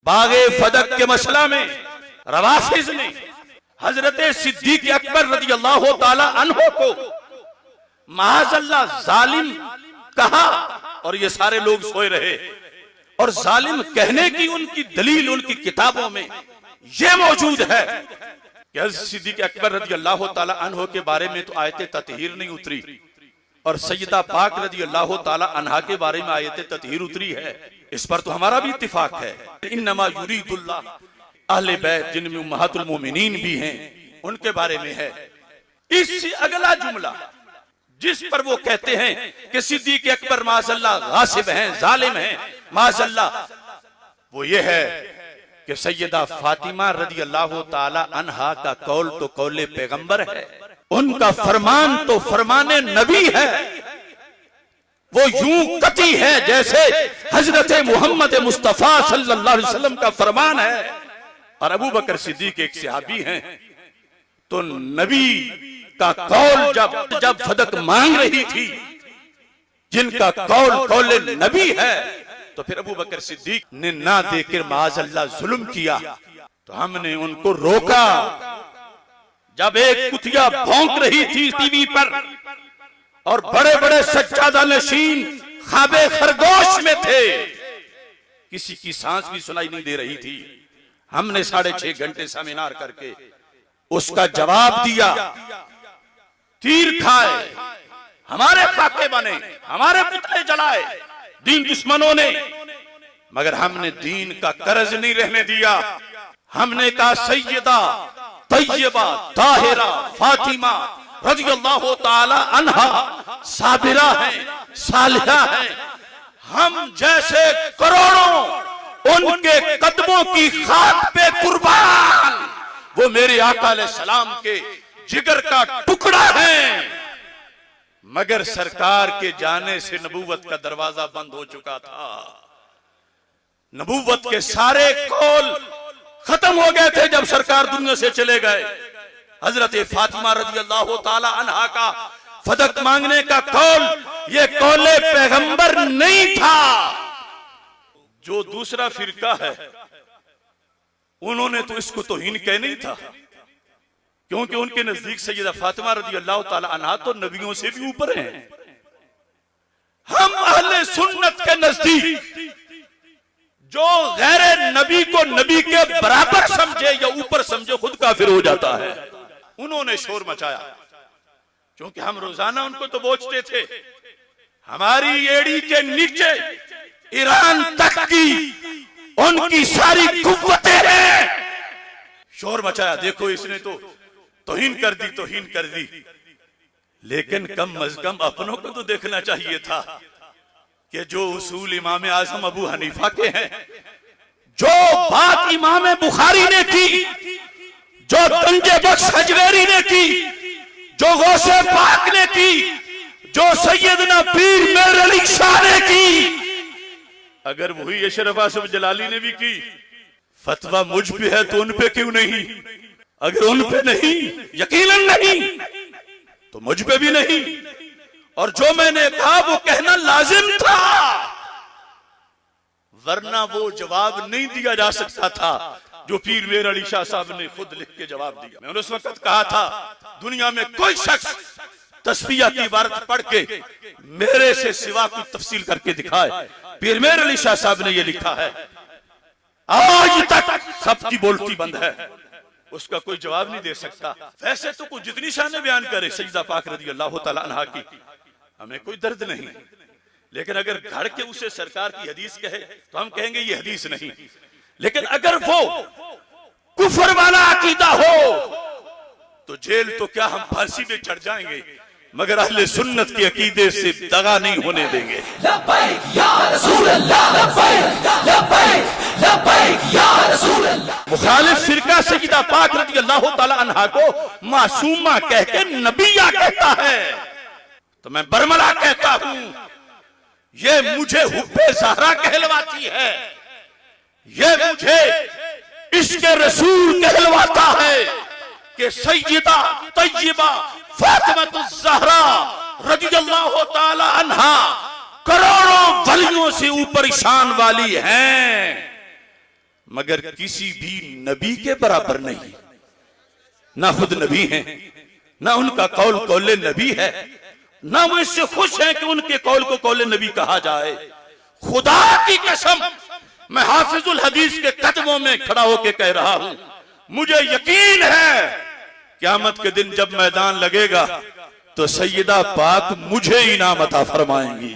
बागे फदक के मसला में रवाफिज ने हजरत सिद्दीक अकबर रज़ी अल्लाह ताला अन्हो को माअज़ल्लाह जालिम कहा, और ये सारे लोग सोए रहे। और जालिम कहने की उनकी दलील उनकी किताबों में ये मौजूद है कि हज़रत सिद्दीक अकबर रज़ी अल्लाह ताला अन्हो के बारे में तो आयत ततहीर नहीं उतरी, और सैयदा पाक रज़ी अल्लाह ताला अन्हा के बारे में आयत ततहीर उतरी है। इस पर तो हमारा भी इत्तिफाक है। इन्नमा युरीदुल्लाह अहले बैत जिनमें उम्महातुल मोमिनीन भी हैं उनके बारे में है। इससे अगला जुमला जिस पर वो कहते हैं कि सिद्दीक अकबर माअज़ल्लाह गासिब हैं, जालिम हैं माअज़ल्लाह, वो ये है कि सैयदा फातिमा रज़ी अल्लाह ताला अन्हा का कौल तो कौले पैगंबर है, उनका फरमान तो फरमाने नबी है। वो यूं कती है जैसे हजरत मोहम्मद मुस्तफा सल्लल्लाहु अलैहि वसल्लम का फरमान है। और अबू बकर सिद्दीक एक सहाबी हैं, तो नबी का कौल जब फदक मांग रही थी, जिनका कौल कौले नबी है, तो फिर अबू बकर सिद्दीक ने ना देकर माअज़ल्लाह जुल्म किया, तो हमने उनको रोका। जब एक कुतिया भौंक रही थी टीवी पर और बड़े बड़े सज्जादा नशीन ख्वाबे खरगोश में थे, किसी की सांस भी सुनाई नहीं दे रही थी, हमने 6.5 घंटे सेमिनार करके उसका जवाब दिया। तीर खाए, हमारे खाके बने, हमारे पुतले जलाए दीन दुश्मनों ने, मगर हमने दीन का कर्ज नहीं रहने दिया। हमने कहा सैयदा तैयबा ताहिरा फातिमा रज़ी अल्लाह ताला अन्हा साबिरा है, सालिहा है, हम जैसे करोड़ों उनके कदमों की खाक पे कुर्बान, वो मेरे आका अलैहिस्सलाम के जिगर का टुकड़ा है। मगर सरकार के जाने से नबूवत का दरवाजा बंद हो चुका था, नबूवत के सारे कौल खत्म हो गए थे जब सरकार दुनिया से चले गए। हजरत फातिमा रज़ी अल्लाह ताला अन्हा का फदक मांगने का कौल ये कौले पैगंबर नहीं था। जो दूसरा फिरका है उन्होंने तो इसको तौहीन कह नहीं था, क्योंकि उनके नजदीक सैयदा फातिमा रज़ी अल्लाह ताला अन्हा तो नबियों से भी ऊपर हैं। हम अहले सुन्नत के नजदीक जो गैर नबी को नबी के बराबर समझे या ऊपर समझे खुद काफिर हो जाता है। उन्होंने शोर मचाया, क्योंकि हम रोजाना उनको तो बोझते थे। हमारी एड़ी के नीचे ईरान तक की उनकी सारी कुव्वतें हैं। शोर मचाया, देखो इसने तो तौहीन कर दी, तौहीन कर दी। लेकिन कम अज कम अपनों को तो देखना चाहिए था कि जो उसूल इमाम आजम अबू हनीफा के हैं, जो बात इमाम बुखारी ने की, जो गंजे बख्श हजवेरी ने की, जो गौसे पाक ने की, जो सैयदना पीर मेर अली शाह ने की, अगर वही अशरफ आसिफ जलाली ने भी की, फतवा मुझ पे है तो उन पे क्यों नहीं? अगर उन पे नहीं, यकीनन नहीं, तो मुझ पे भी नहीं। और जो मैंने कहा वो कहना लाजिम था, वरना वो जवाब नहीं दिया जा सकता था जो पीर मेर अली शाह साहब ने खुद लिख के जवाब दिया। मैंने उस वक्त कहा था दुनिया में कोई शख्स तस्बीह की इबारत पढ़ के मेरे से सिवा कुछ तफसील करके दिखाए। पीर मेर अली शाह साहब ने ये लिखा है, आज तक सबकी बोलती बंद है, उसका कोई जवाब नहीं दे सकता। वैसे तो कुछ जितनी शान बयान करे सैयदा पाक रज़ी अल्लाह ताला अन्हा की, हमें कोई दर्द नहीं, लेकिन अगर घर के उसे सरकार की हदीस कहे तो हम कहेंगे ये हदीस नहीं। लेकिन अगर वो कुफर वाला अकीदा हो तो जेल तो क्या हम फांसी पे चढ़ जाएंगे, मगर अहले सुन्नत के अकीदे से दगा नहीं होने देंगे। लब्बैक या रसूल अल्लाह, लब्बैक लब्बैक लब्बैक या रसूल अल्लाह। मुखालिफ फिरका सैयदा पाक रज़ी अल्लाह ताला अन्हा को मासूमा कह के नबिया कहता है, तो मैं बरमला कहता हूं ये मुझे हुब्बे ज़हरा कहलवाती है, ये मुझे इश्क़े रसूल कहलवाता है कि सैयदा तैयबा फातिमातुज़ ज़हरा रज़ियल्लाहु ताला अन्हा करोड़ों वलियों से ऊपर शान वाली हैं। मगर किसी भी नबी के बराबर नहीं। ना खुद नबी हैं, ना उनका कौल कौले नबी है, ना वो इससे खुश हैं कि उनके कौल को कौले नबी कहा जाए। खुदा की कसम, मैं हाफिजुल हदीस के कदमों में खड़ा होकर कह रहा हूं, मुझे यकीन है क़यामत के दिन जब मैदान लगेगा तो सैयदा पाक मुझे इनाम अता फरमाएंगी।